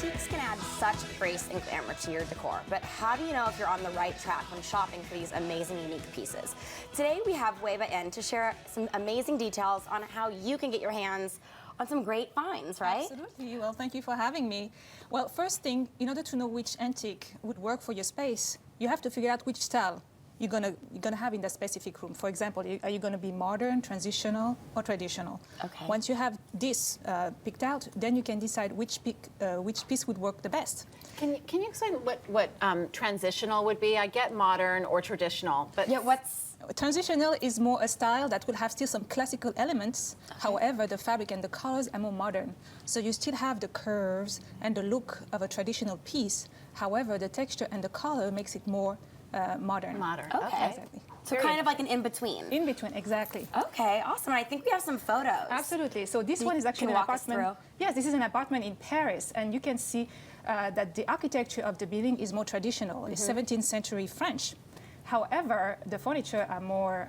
Antiques can add such grace and glamour to your decor, but how do you know if you're on the right track when shopping for these amazing, unique pieces? Today we have Wahiba in to share some amazing details on how you can get your hands on some great finds, right? Absolutely. Well, thank you for having me. Well, first thing, in order to know which antique would work for your space, you have to figure out which style you're gonna have in that specific room. For example, are you gonna be modern, transitional, or traditional? Okay. Once you have this picked out, then you can decide which piece would work the best. Can you explain what transitional would be? I get modern or traditional, but Yeah, what's... Transitional is more a style that will have still some classical elements. Okay. However, the fabric and the colors are more modern. So you still have the curves and the look of a traditional piece. However, the texture and the color makes it more modern. modern. Okay. Exactly. So kind of like an in-between. In between, exactly. Okay, awesome. I think we have some photos. Absolutely. So this one is actually an walk us apartment. through? Yes, this is an apartment in Paris, and you can see that the architecture of the building is more traditional. It's 17th century French. However, the furniture are more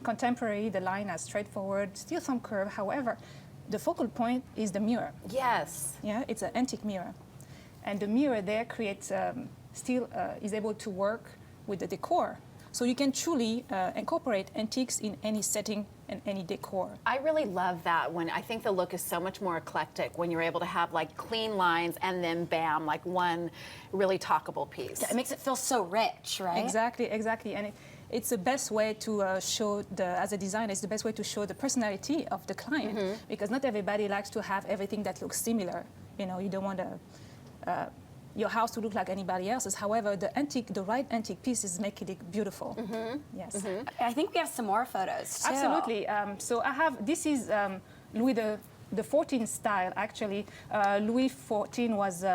contemporary. The line is straightforward, still some curve. However, the focal point is the mirror. Yes. Yeah, it's an antique mirror, and the mirror there creates is able to work with the decor. So you can truly incorporate antiques in any setting and any decor. I really love that when I think the look is so much more eclectic when you're able to have like clean lines and then bam, like one really talkable piece. It makes it feel so rich, right? Exactly, exactly. And it's the best way to show, as a designer, it's the best way to show the personality of the client, because not everybody likes to have everything that looks similar. You know, you don't want your house to look like anybody else's. However, the right antique pieces make it beautiful. Yes. I think we have some more photos, too. Absolutely. So I have, this is Louis the 14th style, actually. Louis XIV was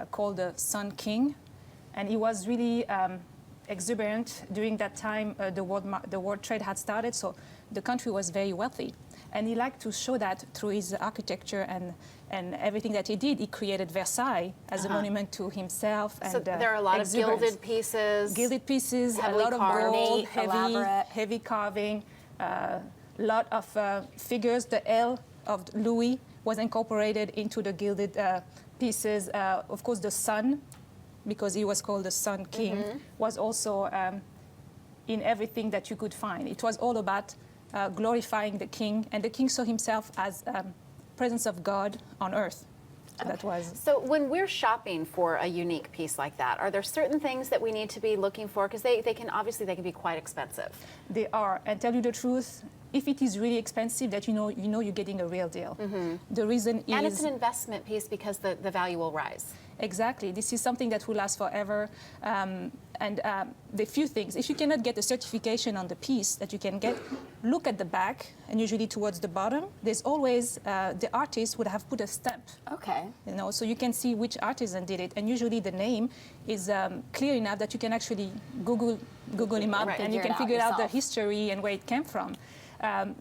called the Sun King, and he was really exuberant during that time. The world trade had started, so the country was very wealthy. And he liked to show that through his architecture and everything that he did. He created Versailles as a monument to himself. So and there are a lot of gilded pieces. Gilded pieces, a heavily lot of carved. gold, Elaborate. heavy carving, lot of figures. The L of Louis was incorporated into the gilded pieces. Of course, the sun, because he was called the Sun King, was also in everything that you could find. It was all about glorifying the king, and the king saw himself as presence of God on earth. That was. So when we're shopping for a unique piece like that, are there certain things that we need to be looking for? Because they can be quite expensive. They are, and tell you the truth, if it is really expensive, that you know you're getting a real deal. The reason is... And it's an investment piece because the value will rise. Exactly. This is something that will last forever. The few things, if you cannot get a certification on the piece that you can get, look at the back, and usually towards the bottom, there's always, the artist would have put a stamp. Okay. You know, so you can see which artisan did it, and usually the name is clear enough that you can actually Google him up, Right. and you can Figure it figure out out the yourself. history and where it came from.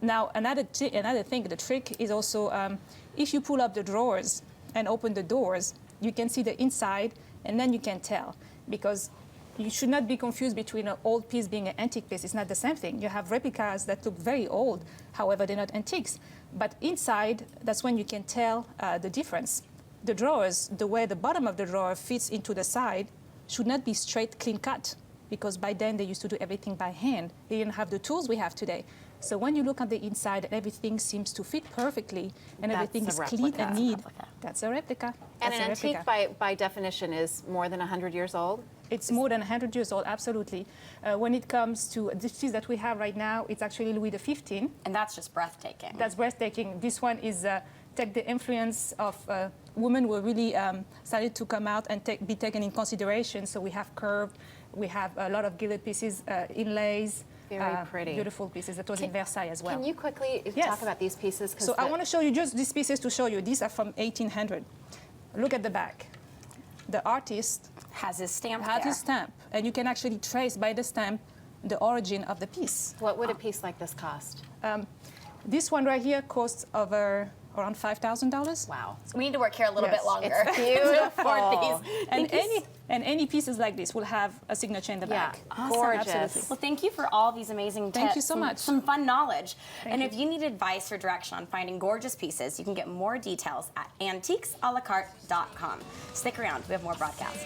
Now, another thing, the trick is also if you pull up the drawers and open the doors, you can see the inside, and then you can tell, because you should not be confused between an old piece being an antique piece. It's not the same thing. You have replicas that look very old, however, they're not antiques. But inside, that's when you can tell the difference. The drawers, the way the bottom of the drawer fits into the side, should not be straight, clean cut, because by then they used to do everything by hand. They didn't have the tools we have today. So when you look on the inside, everything seems to fit perfectly, and That's everything a is clean replica. and neat. That's a replica. And That's an a antique, replica. by definition, is more than 100 years old? It's more than 100 years old, absolutely. When it comes to the piece that we have right now, it's actually Louis XV. And that's just breathtaking. That's breathtaking. This one is take the influence of women who really started to come out and be taken in consideration. So we have curved, we have a lot of gilded pieces, inlays. Very pretty. Beautiful pieces. That was in Versailles as well. Can you quickly Yes. talk about these pieces? So I want to show you just these pieces to show you. These are from 1800. Look at the back. The artist has his stamp has there. his stamp, and you can actually trace by the stamp the origin of the piece. What would a piece like this cost? This one right here costs over around $5,000. Wow. So we need to work here a little Yes. bit longer. It's to afford beautiful. these. And any pieces like this will have a signature in the Yeah. back. Awesome. Absolutely. Gorgeous. Well, thank you for all these amazing tips. Thank you so and much. Some fun knowledge. And you. if you need advice or direction on finding gorgeous pieces, you can get more details at antiquesalacarte.com. Stick around. We have more broadcasts.